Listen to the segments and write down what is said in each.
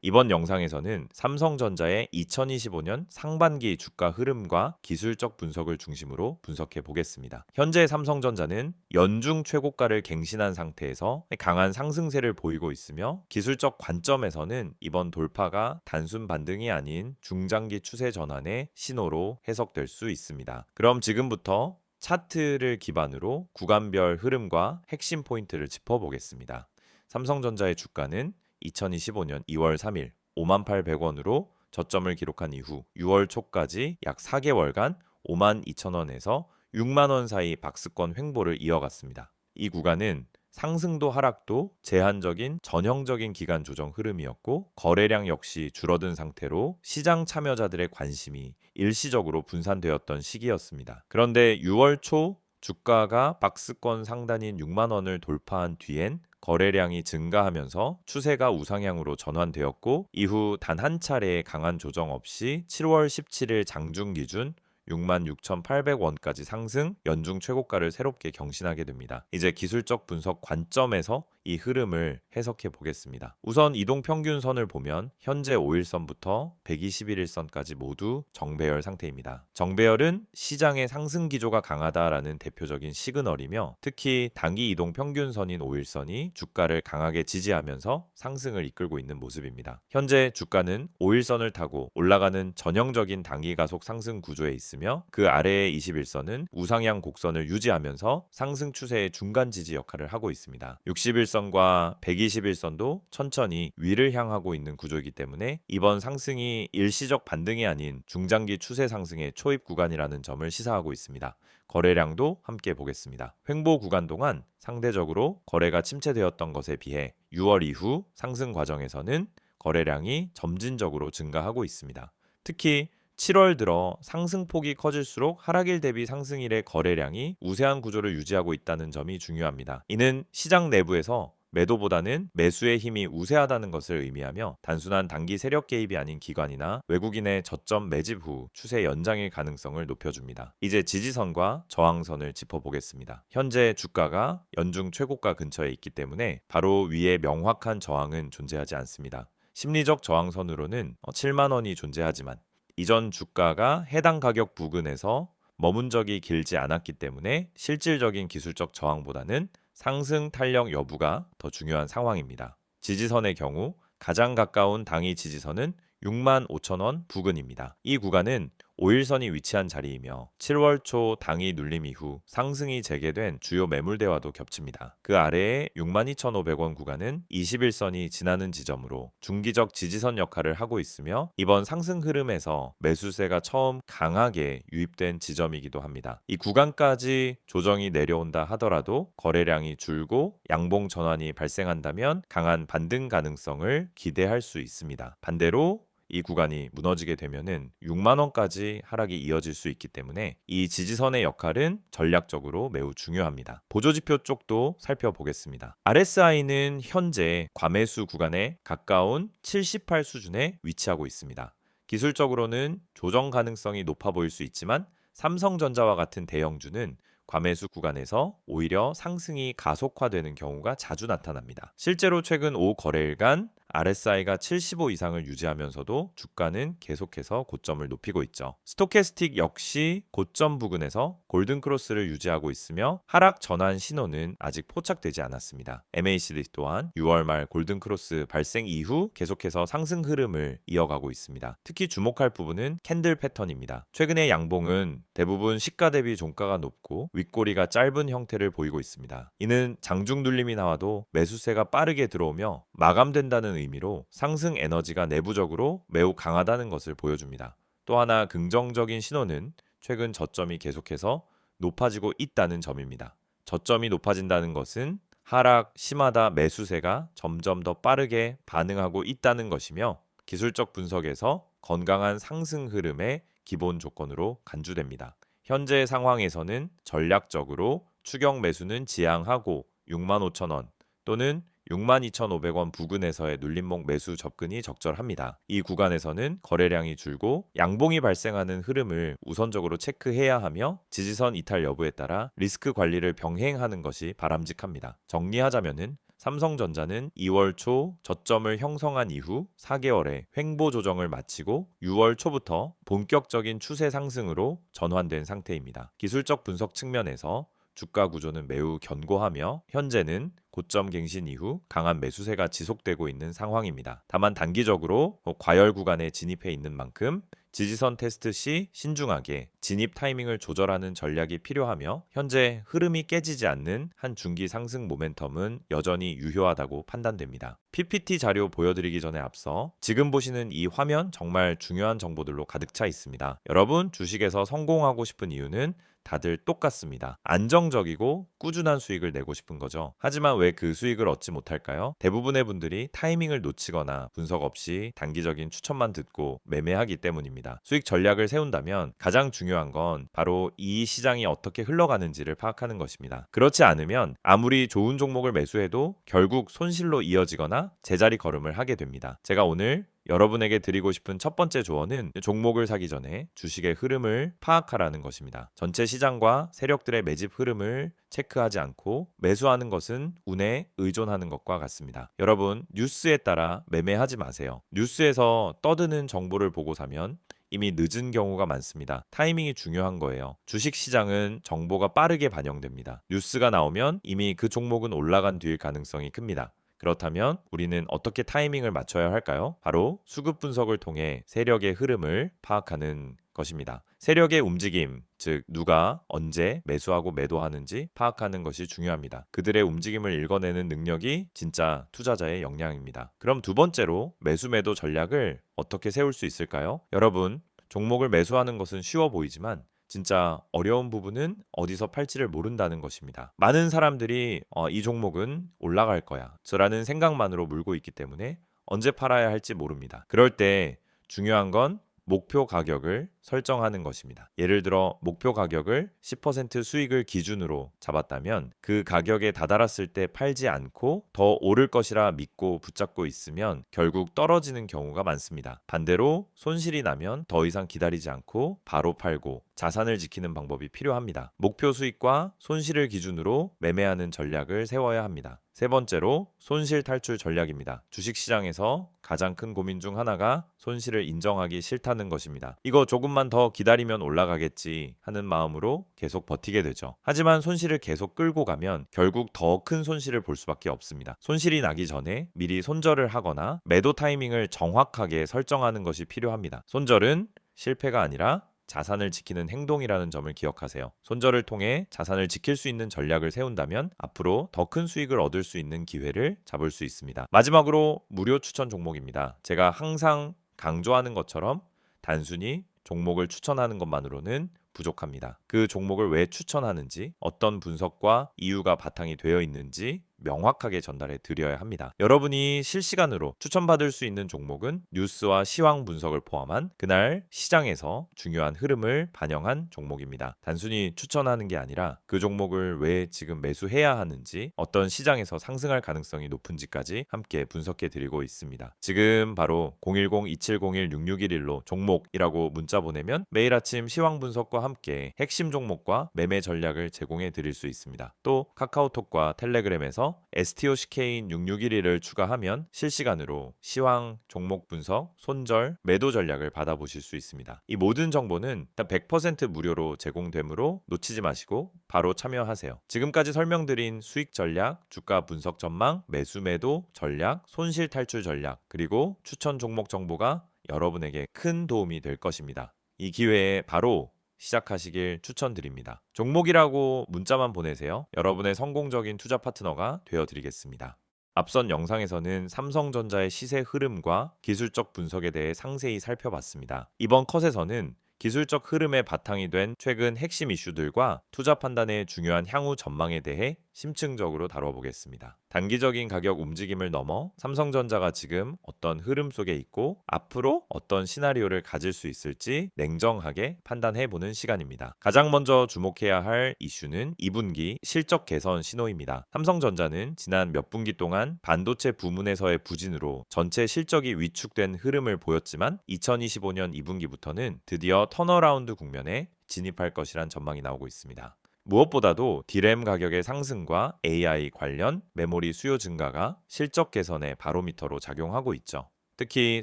이번 영상에서는 삼성전자의 2025년 상반기 주가 흐름과 기술적 분석을 중심으로 분석해 보겠습니다. 현재 삼성전자는 연중 최고가를 갱신한 상태에서 강한 상승세를 보이고 있으며 기술적 관점에서는 이번 돌파가 단순 반등이 아닌 중장기 추세 전환의 신호로 해석될 수 있습니다. 그럼 지금부터 차트를 기반으로 구간별 흐름과 핵심 포인트를 짚어보겠습니다. 삼성전자의 주가는 2025년 2월 3일 58,100원으로 저점을 기록한 이후 6월 초까지 약 4개월간 52,000원에서 6만원 사이 박스권 횡보를 이어갔습니다. 이 구간은 상승도 하락도 제한적인 전형적인 기간 조정 흐름이었고 거래량 역시 줄어든 상태로 시장 참여자들의 관심이 일시적으로 분산되었던 시기였습니다. 그런데 6월 초 주가가 박스권 상단인 6만 원을 돌파한 뒤엔 거래량이 증가하면서 추세가 우상향으로 전환되었고 이후 단 한 차례의 강한 조정 없이 7월 17일 장중 기준 66,800원까지 상승, 연중 최고가를 새롭게 경신하게 됩니다. 이제 기술적 분석 관점에서 이 흐름을 해석해 보겠습니다. 우선 이동평균선을 보면 현재 5일선부터 121일선까지 모두 정배열 상태입니다. 정배열은 시장의 상승 기조가 강하다라는 대표적인 시그널이며 특히 단기 이동평균선인 5일선이 주가를 강하게 지지하면서 상승을 이끌고 있는 모습입니다. 현재 주가는 5일선을 타고 올라가는 전형적인 단기 가속 상승 구조에 있으며 그 아래의 21선은 우상향 곡선을 유지하면서 상승 추세의 중간 지지 역할을 하고 있습니다. 61선과 121선도 천천히 위를 향하고 있는 구조이기 때문에 이번 상승이 일시적 반등이 아닌 중장기 추세 상승의 초입 구간이라는 점을 시사하고 있습니다. 거래량도 함께 보겠습니다. 횡보 구간 동안 상대적으로 거래가 침체되었던 것에 비해 6월 이후 상승 과정에서는 거래량이 점진적으로 증가하고 있습니다. 특히 7월 들어 상승폭이 커질수록 하락일 대비 상승일의 거래량이 우세한 구조를 유지하고 있다는 점이 중요합니다. 이는 시장 내부에서 매도보다는 매수의 힘이 우세하다는 것을 의미하며 단순한 단기 세력 개입이 아닌 기관이나 외국인의 저점 매집 후 추세 연장일 가능성을 높여줍니다. 이제 지지선과 저항선을 짚어보겠습니다. 현재 주가가 연중 최고가 근처에 있기 때문에 바로 위에 명확한 저항은 존재하지 않습니다. 심리적 저항선으로는 7만 원이 존재하지만 이전 주가가 해당 가격 부근에서 머문 적이 길지 않았기 때문에 실질적인 기술적 저항보다는 상승 탄력 여부가 더 중요한 상황입니다. 지지선의 경우 가장 가까운 당위 지지선은 65,000원 부근입니다. 이 구간은 5일선이 위치한 자리이며 7월 초 당이 눌림 이후 상승이 재개된 주요 매물대와도 겹칩니다. 그 아래의 62,500원 구간은 21선이 지나는 지점으로 중기적 지지선 역할을 하고 있으며 이번 상승 흐름에서 매수세가 처음 강하게 유입된 지점이기도 합니다. 이 구간까지 조정이 내려온다 하더라도 거래량이 줄고 양봉 전환이 발생한다면 강한 반등 가능성을 기대할 수 있습니다. 반대로 이 구간이 무너지게 되면은 6만 원까지 하락이 이어질 수 있기 때문에 이 지지선의 역할은 전략적으로 매우 중요합니다. 보조지표 쪽도 살펴보겠습니다. RSI는 현재 과매수 구간에 가까운 78 수준에 위치하고 있습니다. 기술적으로는 조정 가능성이 높아 보일 수 있지만 삼성전자와 같은 대형주는 과매수 구간에서 오히려 상승이 가속화되는 경우가 자주 나타납니다. 실제로 최근 5거래일간 RSI가 75 이상을 유지하면서도 주가는 계속해서 고점을 높이고 있죠. 스토캐스틱 역시 고점 부근에서 골든크로스를 유지하고 있으며 하락 전환 신호는 아직 포착되지 않았습니다. MACD 또한 6월 말 골든크로스 발생 이후 계속해서 상승 흐름을 이어가고 있습니다. 특히 주목할 부분은 캔들 패턴입니다. 최근의 양봉은 대부분 시가 대비 종가가 높고 윗꼬리가 짧은 형태를 보이고 있습니다. 이는 장중 눌림이 나와도 매수세가 빠르게 들어오며 마감된다는 의미로 상승 에너지가 내부적으로 매우 강하다는 것을 보여줍니다. 또 하나 긍정적인 신호는 최근 저점이 계속해서 높아지고 있다는 점입니다. 저점이 높아진다는 것은 하락 심하다 매수세가 점점 더 빠르게 반응하고 있다는 것이며 기술적 분석에서 건강한 상승 흐름의 기본 조건으로 간주됩니다. 현재 상황에서는 전략적으로 추격 매수는 지양하고 65,000원 또는 62,500원 부근에서의 눌림목 매수 접근이 적절합니다. 이 구간에서는 거래량이 줄고 양봉이 발생하는 흐름을 우선적으로 체크해야 하며 지지선 이탈 여부에 따라 리스크 관리를 병행하는 것이 바람직합니다. 정리하자면은 삼성전자는 2월 초 저점을 형성한 이후 4개월의 횡보 조정을 마치고 6월 초부터 본격적인 추세 상승으로 전환된 상태입니다. 기술적 분석 측면에서 주가 구조는 매우 견고하며 현재는 고점 갱신 이후 강한 매수세가 지속되고 있는 상황입니다. 다만 단기적으로 과열 구간에 진입해 있는 만큼 지지선 테스트 시 신중하게 진입 타이밍을 조절하는 전략이 필요하며 현재 흐름이 깨지지 않는 한 중기 상승 모멘텀은 여전히 유효하다고 판단됩니다. PPT 자료 보여드리기 전에 앞서 지금 보시는 이 화면 정말 중요한 정보들로 가득 차 있습니다. 여러분 주식에서 성공하고 싶은 이유는 다들 똑같습니다. 안정적이고 꾸준한 수익을 내고 싶은 거죠. 하지만 왜 그 수익을 얻지 못할까요? 대부분의 분들이 타이밍을 놓치거나 분석 없이 단기적인 추천만 듣고 매매하기 때문입니다. 수익 전략을 세운다면 가장 중요한 건 바로 이 시장이 어떻게 흘러가는지를 파악하는 것입니다. 그렇지 않으면 아무리 좋은 종목을 매수해도 결국 손실로 이어지거나 제자리 걸음을 하게 됩니다. 제가 오늘 여러분에게 드리고 싶은 첫 번째 조언은 종목을 사기 전에 주식의 흐름을 파악하라는 것입니다. 전체 시장과 세력들의 매집 흐름을 체크하지 않고 매수하는 것은 운에 의존하는 것과 같습니다. 여러분, 뉴스에 따라 매매하지 마세요. 뉴스에서 떠드는 정보를 보고 사면 이미 늦은 경우가 많습니다. 타이밍이 중요한 거예요. 주식 시장은 정보가 빠르게 반영됩니다. 뉴스가 나오면 이미 그 종목은 올라간 뒤일 가능성이 큽니다. 그렇다면 우리는 어떻게 타이밍을 맞춰야 할까요? 바로 수급 분석을 통해 세력의 흐름을 파악하는 것입니다. 세력의 움직임, 즉 누가 언제 매수하고 매도하는지 파악하는 것이 중요합니다. 그들의 움직임을 읽어내는 능력이 진짜 투자자의 역량입니다. 그럼 두 번째로 매수 매도 전략을 어떻게 세울 수 있을까요? 여러분, 종목을 매수하는 것은 쉬워 보이지만 진짜 어려운 부분은 어디서 팔지를 모른다는 것입니다. 많은 사람들이 이 종목은 올라갈 거야 라는 생각만으로 물고 있기 때문에 언제 팔아야 할지 모릅니다. 그럴 때 중요한 건 목표 가격을 설정하는 것입니다. 예를 들어 목표 가격을 10% 수익을 기준으로 잡았다면 그 가격에 다다랐을 때 팔지 않고 더 오를 것이라 믿고 붙잡고 있으면 결국 떨어지는 경우가 많습니다. 반대로 손실이 나면 더 이상 기다리지 않고 바로 팔고 자산을 지키는 방법이 필요합니다. 목표 수익과 손실을 기준으로 매매하는 전략을 세워야 합니다. 세 번째로 손실 탈출 전략입니다. 주식시장에서 가장 큰 고민 중 하나가 손실을 인정하기 싫다는 것입니다. 이거 조금만 더 기다리면 올라가겠지 하는 마음으로 계속 버티게 되죠. 하지만 손실을 계속 끌고 가면 결국 더 큰 손실을 볼 수밖에 없습니다. 손실이 나기 전에 미리 손절을 하거나 매도 타이밍을 정확하게 설정하는 것이 필요합니다. 손절은 실패가 아니라 자산을 지키는 행동이라는 점을 기억하세요. 손절을 통해 자산을 지킬 수 있는 전략을 세운다면 앞으로 더 큰 수익을 얻을 수 있는 기회를 잡을 수 있습니다. 마지막으로 무료 추천 종목입니다. 제가 항상 강조하는 것처럼 단순히 종목을 추천하는 것만으로는 부족합니다. 그 종목을 왜 추천하는지, 어떤 분석과 이유가 바탕이 되어 있는지 명확하게 전달해 드려야 합니다. 여러분이 실시간으로 추천받을 수 있는 종목은 뉴스와 시황 분석을 포함한 그날 시장에서 중요한 흐름을 반영한 종목입니다. 단순히 추천하는 게 아니라 그 종목을 왜 지금 매수해야 하는지, 어떤 시장에서 상승할 가능성이 높은지까지 함께 분석해 드리고 있습니다. 지금 바로 010-2701-6611로 종목이라고 문자 보내면 매일 아침 시황 분석과 함께 핵심 종목과 매매 전략을 제공해 드릴 수 있습니다. 또 카카오톡과 텔레그램에서 STOCK인 6611을 추가하면 실시간으로 시황, 종목 분석, 손절, 매도 전략을 받아보실 수 있습니다. 이 모든 정보는 100% 무료로 제공되므로 놓치지 마시고 바로 참여하세요. 지금까지 설명드린 수익 전략, 주가 분석 전망, 매수 매도 전략, 손실 탈출 전략, 그리고 추천 종목 정보가 여러분에게 큰 도움이 될 것입니다. 이 기회에 바로 시작하시길 추천드립니다. 종목이라고 문자만 보내세요. 여러분의 성공적인 투자 파트너가 되어드리겠습니다. 앞선 영상에서는 삼성전자의 시세 흐름과 기술적 분석에 대해 상세히 살펴봤습니다. 이번 컷에서는 기술적 흐름의 바탕이 된 최근 핵심 이슈들과 투자 판단의 중요한 향후 전망에 대해 심층적으로 다뤄보겠습니다. 단기적인 가격 움직임을 넘어 삼성전자가 지금 어떤 흐름 속에 있고 앞으로 어떤 시나리오를 가질 수 있을지 냉정하게 판단해보는 시간입니다. 가장 먼저 주목해야 할 이슈는 2분기 실적 개선 신호입니다. 삼성전자는 지난 몇 분기 동안 반도체 부문에서의 부진으로 전체 실적이 위축된 흐름을 보였지만 2025년 2분기부터는 드디어 턴어라운드 국면에 진입할 것이란 전망이 나오고 있습니다. 무엇보다도 D램 가격의 상승과 AI 관련 메모리 수요 증가가 실적 개선의 바로미터로 작용하고 있죠. 특히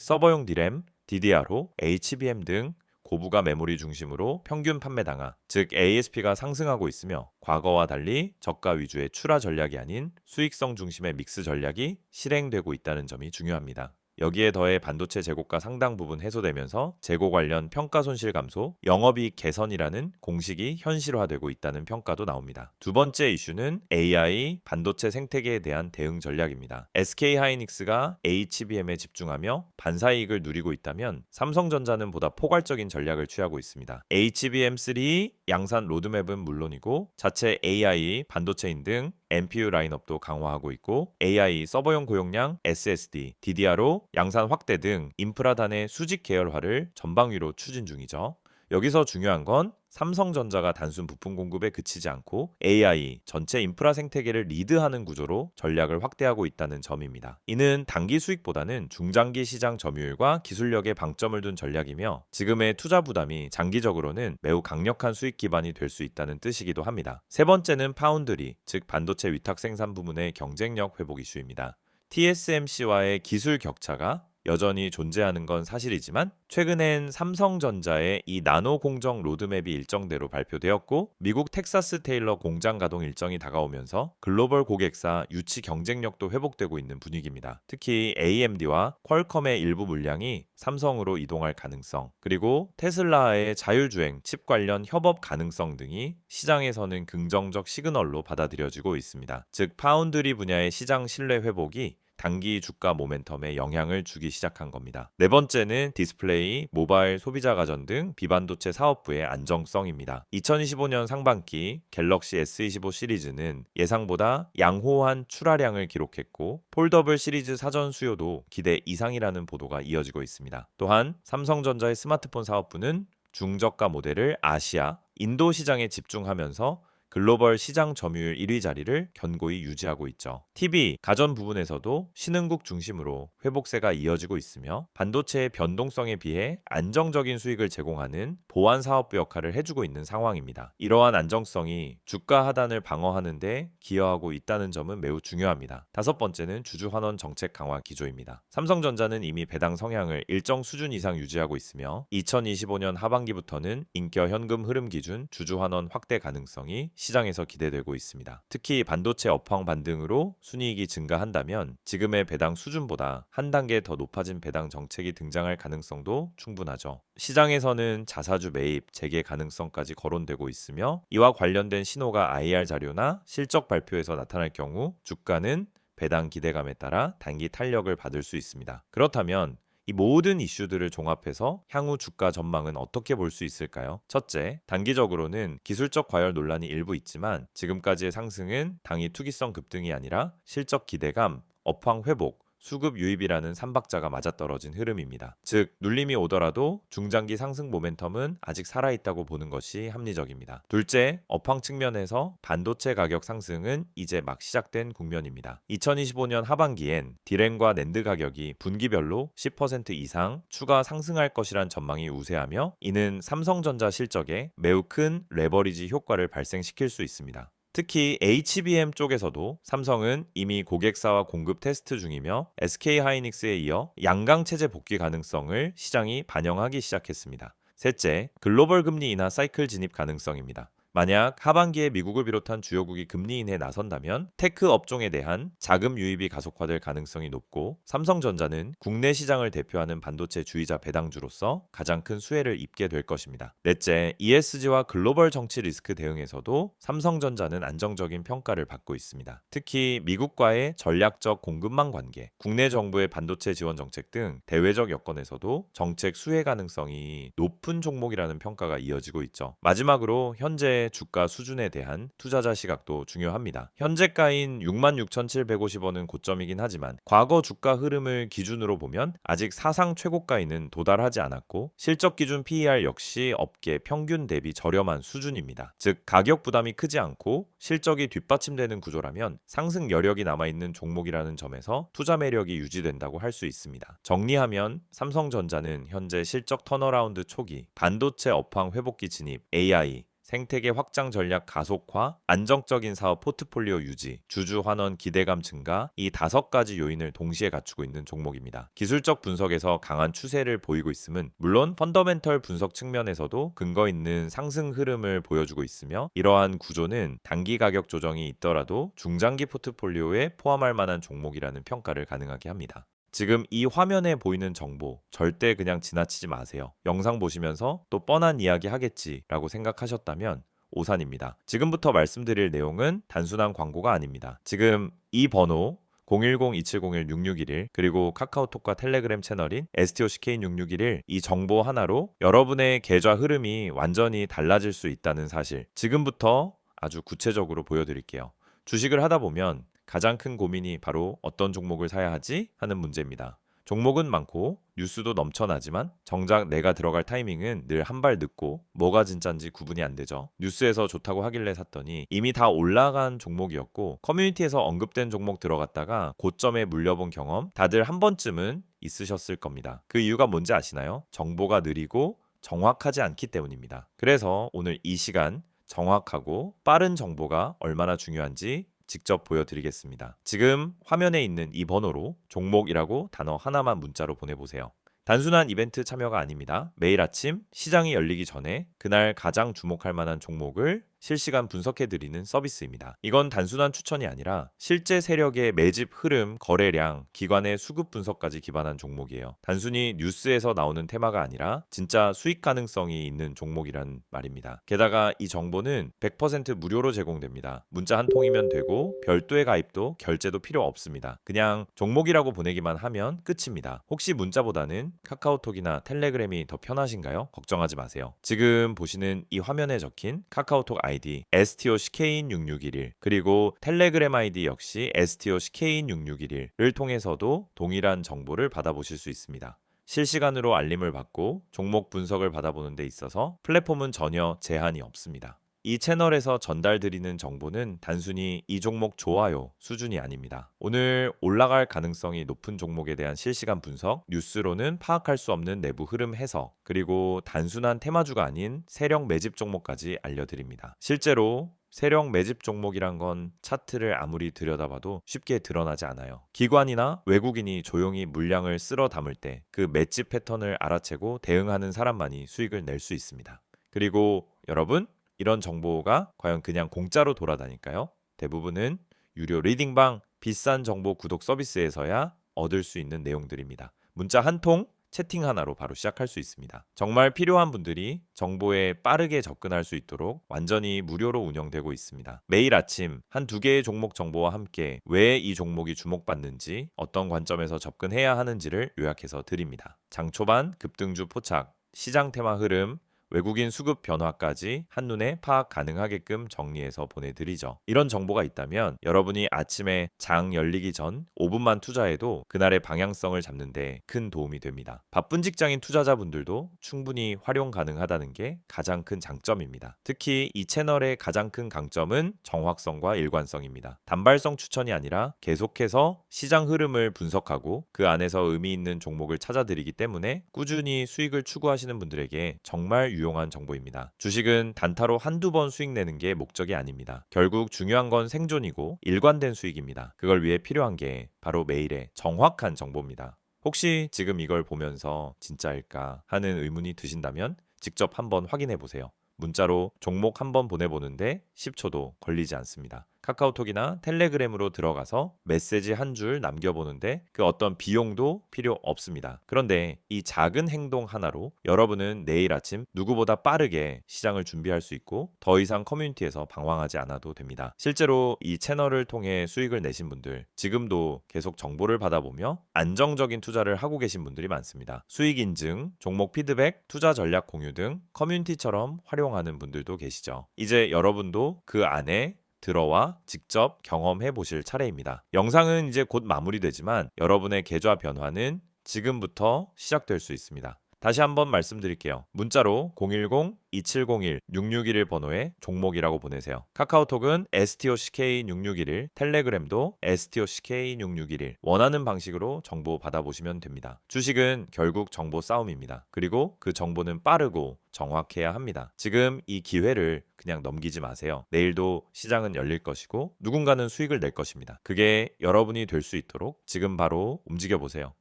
서버용 D램, DDR5, HBM 등 고부가 메모리 중심으로 평균 판매 당화, 즉 ASP가 상승하고 있으며 과거와 달리 저가 위주의 출하 전략이 아닌 수익성 중심의 믹스 전략이 실행되고 있다는 점이 중요합니다. 여기에 더해 반도체 재고가 상당 부분 해소되면서 재고 관련 평가 손실 감소, 영업이익 개선이라는 공식이 현실화되고 있다는 평가도 나옵니다. 두 번째 이슈는 AI 반도체 생태계에 대한 대응 전략입니다. SK하이닉스가 HBM에 집중하며 반사이익을 누리고 있다면 삼성전자는 보다 포괄적인 전략을 취하고 있습니다. HBM3 양산 로드맵은 물론이고 자체 AI 반도체인 등 NPU 라인업도 강화하고 있고 AI 서버용 고용량, SSD, DDR5 양산 확대 등 인프라단의 수직 계열화를 전방위로 추진 중이죠. 여기서 중요한 건 삼성전자가 단순 부품 공급에 그치지 않고 AI 전체 인프라 생태계를 리드하는 구조로 전략을 확대하고 있다는 점입니다. 이는 단기 수익보다는 중장기 시장 점유율과 기술력에 방점을 둔 전략이며 지금의 투자 부담이 장기적으로는 매우 강력한 수익 기반이 될 수 있다는 뜻이기도 합니다. 세 번째는 파운드리, 즉 반도체 위탁 생산 부문의 경쟁력 회복 이슈입니다. TSMC와의 기술 격차가 여전히 존재하는 건 사실이지만 최근엔 삼성전자의 이 나노 공정 로드맵이 일정대로 발표되었고 미국 텍사스 테일러 공장 가동 일정이 다가오면서 글로벌 고객사 유치 경쟁력도 회복되고 있는 분위기입니다. 특히 AMD와 퀄컴의 일부 물량이 삼성으로 이동할 가능성, 그리고 테슬라의 자율주행 칩 관련 협업 가능성 등이 시장에서는 긍정적 시그널로 받아들여지고 있습니다. 즉 파운드리 분야의 시장 신뢰 회복이 단기 주가 모멘텀에 영향을 주기 시작한 겁니다. 네 번째는 디스플레이, 모바일 소비자 가전 등 비반도체 사업부의 안정성입니다. 2025년 상반기 갤럭시 S25 시리즈는 예상보다 양호한 출하량을 기록했고 폴더블 시리즈 사전 수요도 기대 이상이라는 보도가 이어지고 있습니다. 또한 삼성전자의 스마트폰 사업부는 중저가 모델을 아시아, 인도 시장에 집중하면서 글로벌 시장 점유율 1위 자리를 견고히 유지하고 있죠. TV, 가전 부분에서도 신흥국 중심으로 회복세가 이어지고 있으며 반도체의 변동성에 비해 안정적인 수익을 제공하는 보안 사업부 역할을 해주고 있는 상황입니다. 이러한 안정성이 주가 하단을 방어하는 데 기여하고 있다는 점은 매우 중요합니다. 다섯 번째는 주주 환원 정책 강화 기조입니다. 삼성전자는 이미 배당 성향을 일정 수준 이상 유지하고 있으며 2025년 하반기부터는 인겨 현금 흐름 기준 주주 환원 확대 가능성이 시장에서 기대되고 있습니다. 특히 반도체 업황 반등으로 순이익이 증가한다면 지금의 배당 수준보다 한 단계 더 높아진 배당 정책이 등장할 가능성도 충분하죠. 시장에서는 자사주 매입, 재개 가능성까지 거론되고 있으며 이와 관련된 신호가 IR 자료나 실적 발표에서 나타날 경우 주가는 배당 기대감에 따라 단기 탄력을 받을 수 있습니다. 그렇다면 이 모든 이슈들을 종합해서 향후 주가 전망은 어떻게 볼 수 있을까요? 첫째, 단기적으로는 기술적 과열 논란이 일부 있지만 지금까지의 상승은 당이 투기성 급등이 아니라 실적 기대감, 업황 회복, 수급 유입이라는 삼박자가 맞아떨어진 흐름입니다. 즉, 눌림이 오더라도 중장기 상승 모멘텀은 아직 살아있다고 보는 것이 합리적입니다. 둘째, 업황 측면에서 반도체 가격 상승은 이제 막 시작된 국면입니다. 2025년 하반기엔 디램과 낸드 가격이 분기별로 10% 이상 추가 상승할 것이란 전망이 우세하며 이는 삼성전자 실적에 매우 큰 레버리지 효과를 발생시킬 수 있습니다. 특히 HBM 쪽에서도 삼성은 이미 고객사와 공급 테스트 중이며 SK하이닉스에 이어 양강 체제 복귀 가능성을 시장이 반영하기 시작했습니다. 셋째, 글로벌 금리 인하 사이클 진입 가능성입니다. 만약 하반기에 미국을 비롯한 주요국이 금리 인하에 나선다면 테크 업종에 대한 자금 유입이 가속화될 가능성이 높고 삼성전자는 국내 시장을 대표하는 반도체 주의자 배당주로서 가장 큰 수혜를 입게 될 것입니다. 넷째, ESG와 글로벌 정치 리스크 대응에서도 삼성전자는 안정적인 평가를 받고 있습니다. 특히 미국과의 전략적 공급망 관계, 국내 정부의 반도체 지원 정책 등 대외적 여건에서도 정책 수혜 가능성이 높은 종목이라는 평가가 이어지고 있죠. 마지막으로 현재 주가 수준에 대한 투자자 시각도 중요합니다. 현재가인 66,750원은 고점이긴 하지만 과거 주가 흐름을 기준으로 보면 아직 사상 최고가에는 도달하지 않았고 실적 기준 PER 역시 업계 평균 대비 저렴한 수준입니다. 즉 가격 부담이 크지 않고 실적이 뒷받침되는 구조라면 상승 여력이 남아있는 종목이라는 점에서 투자 매력이 유지된다고 할 수 있습니다. 정리하면 삼성전자는 현재 실적 턴어라운드 초기, 반도체 업황 회복기 진입, AI, 생태계 확장 전략 가속화, 안정적인 사업 포트폴리오 유지, 주주 환원 기대감 증가, 이 5가지 요인을 동시에 갖추고 있는 종목입니다. 기술적 분석에서 강한 추세를 보이고 있음은 물론 펀더멘털 분석 측면에서도 근거 있는 상승 흐름을 보여주고 있으며, 이러한 구조는 단기 가격 조정이 있더라도 중장기 포트폴리오에 포함할 만한 종목이라는 평가를 가능하게 합니다. 지금 이 화면에 보이는 정보 절대 그냥 지나치지 마세요. 영상 보시면서 또 뻔한 이야기 하겠지라고 생각하셨다면 오산입니다. 지금부터 말씀드릴 내용은 단순한 광고가 아닙니다. 지금 이 번호 010-2701-6611 그리고 카카오톡과 텔레그램 채널인 STOCK인6611 이 정보 하나로 여러분의 계좌 흐름이 완전히 달라질 수 있다는 사실, 지금부터 아주 구체적으로 보여드릴게요. 주식을 하다 보면 가장 큰 고민이 바로 어떤 종목을 사야 하지 하는 문제입니다. 종목은 많고 뉴스도 넘쳐나지만 정작 내가 들어갈 타이밍은 늘 한 발 늦고 뭐가 진짠지 구분이 안 되죠. 뉴스에서 좋다고 하길래 샀더니 이미 다 올라간 종목이었고, 커뮤니티에서 언급된 종목 들어갔다가 고점에 물려본 경험 다들 한 번쯤은 있으셨을 겁니다. 그 이유가 뭔지 아시나요? 정보가 느리고 정확하지 않기 때문입니다. 그래서 오늘 이 시간 정확하고 빠른 정보가 얼마나 중요한지 직접 보여드리겠습니다. 지금 화면에 있는 이 번호로 종목이라고 단어 하나만 문자로 보내보세요. 단순한 이벤트 참여가 아닙니다. 매일 아침 시장이 열리기 전에 그날 가장 주목할 만한 종목을 실시간 분석해드리는 서비스입니다. 이건 단순한 추천이 아니라 실제 세력의 매집 흐름, 거래량, 기관의 수급 분석까지 기반한 종목이에요. 단순히 뉴스에서 나오는 테마가 아니라 진짜 수익 가능성이 있는 종목이란 말입니다. 게다가 이 정보는 100% 무료로 제공됩니다. 문자 한 통이면 되고 별도의 가입도 결제도 필요 없습니다. 그냥 종목이라고 보내기만 하면 끝입니다. 혹시 문자보다는 카카오톡이나 텔레그램이 더 편하신가요? 걱정하지 마세요. 지금 보시는 이 화면에 적힌 카카오톡 아이디 STOCK인6611 그리고 텔레그램 아이디 역시 STOCK인6611을 통해서도 동일한 정보를 받아보실 수 있습니다. 실시간으로 알림을 받고 종목 분석을 받아보는 데 있어서 플랫폼은 전혀 제한이 없습니다. 이 채널에서 전달드리는 정보는 단순히 이 종목 좋아요 수준이 아닙니다. 오늘 올라갈 가능성이 높은 종목에 대한 실시간 분석, 뉴스로는 파악할 수 없는 내부 흐름 해석, 그리고 단순한 테마주가 아닌 세력 매집 종목까지 알려드립니다. 실제로 세력 매집 종목이란 건 차트를 아무리 들여다봐도 쉽게 드러나지 않아요. 기관이나 외국인이 조용히 물량을 쓸어 담을 때 그 매집 패턴을 알아채고 대응하는 사람만이 수익을 낼 수 있습니다. 그리고 여러분, 이런 정보가 과연 그냥 공짜로 돌아다닐까요? 대부분은 유료 리딩방, 비싼 정보 구독 서비스에서야 얻을 수 있는 내용들입니다. 문자 한 통, 채팅 하나로 바로 시작할 수 있습니다. 정말 필요한 분들이 정보에 빠르게 접근할 수 있도록 완전히 무료로 운영되고 있습니다. 매일 아침 한두 개의 종목 정보와 함께 왜 이 종목이 주목받는지, 어떤 관점에서 접근해야 하는지를 요약해서 드립니다. 장 초반 급등주 포착, 시장 테마 흐름, 외국인 수급 변화까지 한눈에 파악 가능하게끔 정리해서 보내드리죠. 이런 정보가 있다면 여러분이 아침에 장 열리기 전 5분만 투자해도 그날의 방향성을 잡는 데 큰 도움이 됩니다. 바쁜 직장인 투자자분들도 충분히 활용 가능하다는 게 가장 큰 장점입니다. 특히 이 채널의 가장 큰 강점은 정확성과 일관성입니다. 단발성 추천이 아니라 계속해서 시장 흐름을 분석하고 그 안에서 의미 있는 종목을 찾아드리기 때문에 꾸준히 수익을 추구하시는 분들에게 정말 유용한 정보입니다. 주식은 단타로 한두 번 수익 내는 게 목적이 아닙니다. 결국 중요한 건 생존이고 일관된 수익입니다. 그걸 위해 필요한 게 바로 매일의 정확한 정보입니다. 혹시 지금 이걸 보면서 진짜일까 하는 의문이 드신다면 직접 한번 확인해 보세요. 문자로 종목 한번 보내보는데 10초도 걸리지 않습니다. 카카오톡이나 텔레그램으로 들어가서 메시지 한 줄 남겨보는데 그 어떤 비용도 필요 없습니다. 그런데 이 작은 행동 하나로 여러분은 내일 아침 누구보다 빠르게 시장을 준비할 수 있고 더 이상 커뮤니티에서 방황하지 않아도 됩니다. 실제로 이 채널을 통해 수익을 내신 분들, 지금도 계속 정보를 받아보며 안정적인 투자를 하고 계신 분들이 많습니다. 수익 인증, 종목 피드백, 투자 전략 공유 등 커뮤니티처럼 활용하는 분들도 계시죠. 이제 여러분도 그 안에 들어와 직접 경험해 보실 차례입니다. 영상은 이제 곧 마무리되지만 여러분의 계좌 변화는 지금부터 시작될 수 있습니다. 다시 한번 말씀드릴게요. 문자로 010-2701-6611 번호에 종목이라고 보내세요. 카카오톡은 STOCK6611, 텔레그램도 STOCK6611. 원하는 방식으로 정보 받아보시면 됩니다. 주식은 결국 정보 싸움입니다. 그리고 그 정보는 빠르고 정확해야 합니다. 지금 이 기회를 그냥 넘기지 마세요. 내일도 시장은 열릴 것이고 누군가는 수익을 낼 것입니다. 그게 여러분이 될 수 있도록 지금 바로 움직여 보세요.